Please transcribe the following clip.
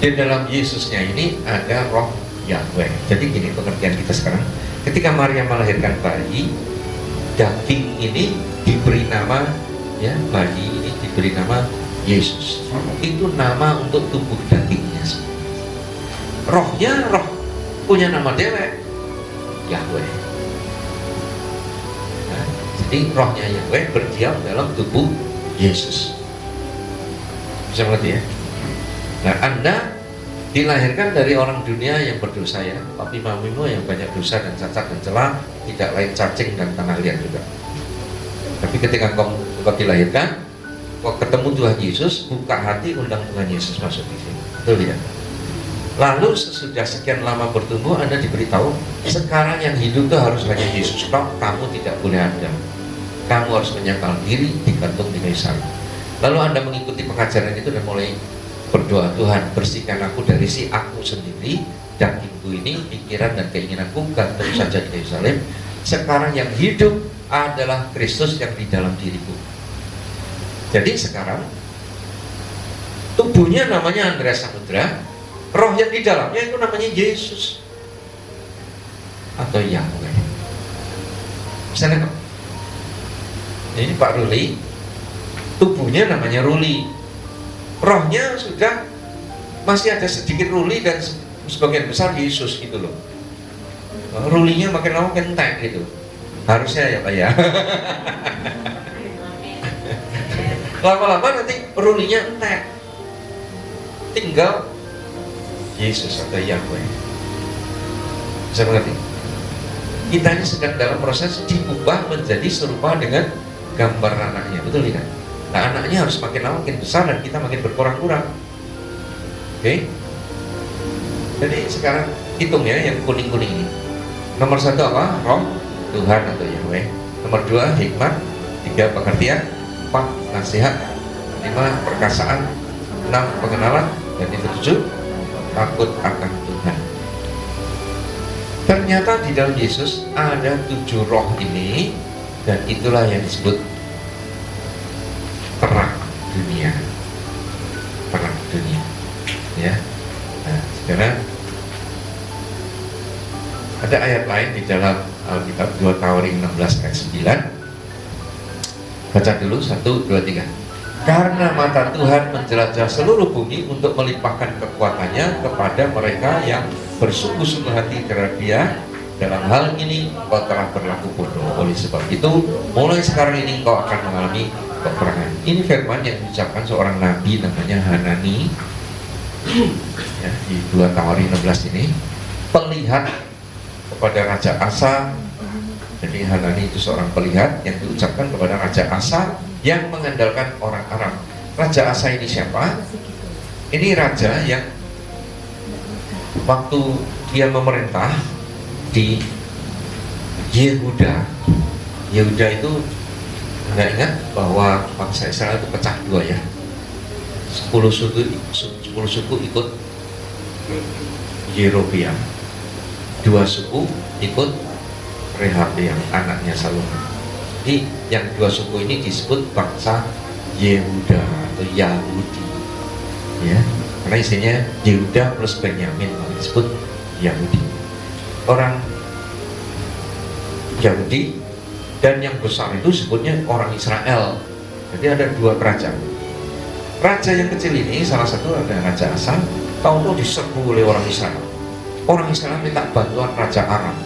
Di dalam Yesusnya ini ada roh Yahweh. Jadi gini pengertian kita sekarang. Ketika Maria melahirkan bayi, daging ini diberi nama, ya, bayi ini diberi nama Yesus. Itu nama untuk tubuh dagingnya. Rohnya roh punya nama dewek, Yahweh. Nah, jadi rohnya Yahweh berdiam dalam tubuh Yesus. Bisa mengerti ya? Nah, Anda dilahirkan dari orang dunia yang berdosa, ya, papi mamimu yang banyak dosa dan cacat dan celah, tidak lain cacing dan tanah liat juga. Tapi ketika kau dilahirkan, kau ketemu Tuhan Yesus, buka hati, undang Tuhan Yesus masuk di sini. Betul ya? Lalu sesudah sekian lama bertumbuh, Anda diberitahu, sekarang yang hidup itu harus hanya Yesus. Kamu tidak boleh ada. Kamu harus menyangkal diri, digantung di kayu salib. Lalu Anda mengikuti pengajaran itu dan mulai berdoa, Tuhan bersihkan aku dari si aku sendiri, dagingku ini, pikiran dan keinginanku, gantung saja di kayu salib. Sekarang yang hidup adalah Kristus yang di dalam diriku. Jadi sekarang tubuhnya namanya Andreas Samudra, roh yang di dalamnya itu namanya Yesus atau Yahweh. Bisa nangkep? Ini Pak Ruli, tubuhnya namanya Ruli, rohnya sudah masih ada sedikit Ruli dan sebagian besar Yesus gitu loh. Rulinya makin lama makin entek gitu. Harusnya ya Pak ya. Lama-lama nanti rulinya entek. Tinggal Yesus atau Yahweh. Bisa mengerti? Kita ini sedang dalam proses diubah menjadi serupa dengan gambar anaknya. Betul tidak? Nah, anaknya harus makin lama makin besar dan kita makin berkurang-kurang. Oke? Jadi sekarang hitung ya yang kuning-kuning ini. Nomor 1 apa? Roh Tuhan atau Yahweh. Nomor 2 hikmat. 3 pengertian. 4 nasihat. 5 perkasaan. 6 pengenalan. Dan yang 7 takut akan Tuhan. Ternyata di dalam Yesus ada 7 roh ini, dan itulah yang disebut terang dunia. Terang dunia, ya. Nah, sekarang ada ayat lain di dalam Alkitab, 2 Tawarik 16 ayat 9. Baca dulu 1, 2, 3. Karena mata Tuhan menjelajah seluruh bumi untuk melimpahkan kekuatannya kepada mereka yang bersungguh-sungguh hati terhadap Dia. Dalam hal ini kau telah berlaku bodoh. Oleh sebab itu, mulai sekarang ini kau akan mengalami peperangan. Ini firman yang diucapkan seorang nabi namanya Hanani, ya, di 2 Tawarik 16 ini. Pelihat kepada Raja Asa. Jadi Hanani itu seorang pelihat yang diucapkan kepada Raja Asa yang mengandalkan orang Aram. Raja Asa ini siapa? Ini raja yang waktu dia memerintah di Yehuda. Yehuda itu, nggak ingat bahwa bangsa Israel itu pecah dua ya. 10 suku ikut Yerobeam, 2 suku ikut Rehabeam, anaknya Salomo. Jadi yang 2 suku ini disebut bangsa Yehuda atau Yahudi, ya, karena isinya Yehuda plus Benyamin, disebut Yahudi. Orang Yahudi dan yang besar itu sebutnya orang Israel. Jadi ada 2 kerajaan. Raja yang kecil ini, salah satu ada Raja Asa, tahu-tahu diserbu oleh orang Israel. Orang Israel minta bantuan Raja Aram.